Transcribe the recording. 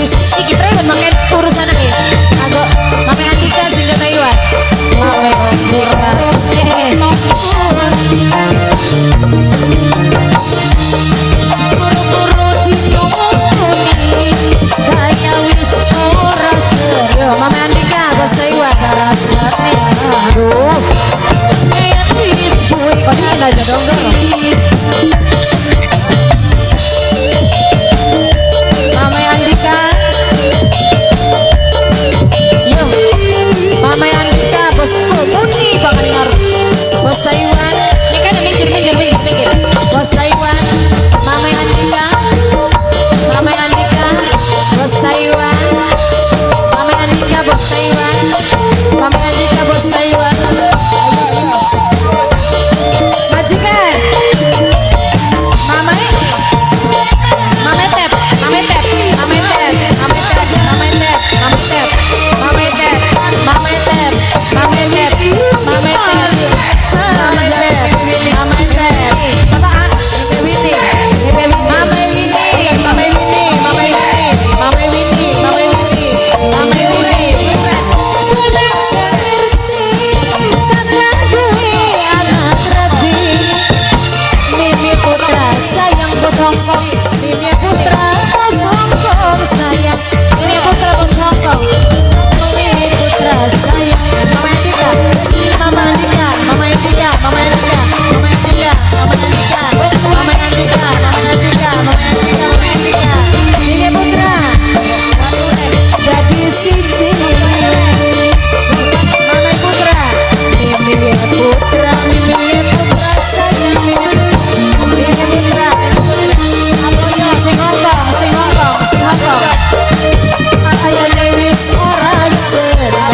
wis iki prewon makan urusan iki. Kanggo Mame Andika sing ke Taiwan. Mame Andika. Buru-buru dinomoni gaya wis ora ser. Yo Mame Andika bos Taiwan. Aduh. Kok ini aja dong Mame Andika. Yo Mame Andika bosku muni bakal ngar bos Taiwan. Ini kan minggir bos Taiwan. Mame Andika. Mame Andika bos Taiwan. Mame Andika bos Taiwan. Mame Andika bos Taiwan. Majikan Mame Mame tep Mame tep Mame tep Mame tep Mame tep Mame tep Mame tep Mame tep Mame tep Mame tep Mame tep Mame tep sama Winnie Mame Winnie Mame Winnie Mame Winnie Mame Winnie Mame Winnie Mame Winnie Mimi Putra sayang bos Hongkong. Mimi Putra bos Hongkong sayang. Mimi Putra bos Hongkong. Mimi Putra sayang. Mama Andika, Mama Andika, Mama Andika, Mama Andika, Mama Andika, Mama Andika, Mama Andika, Mama Andika, Mama Andika, Mama Andika. Mimi Putra jadi siji. Mama Putra, Mimi Putra, Mimi Putra sayang. Mimi Putra, apoyo sing Hongkong, sing Hongkong, sing Hongkong. Ayane wis ora ser.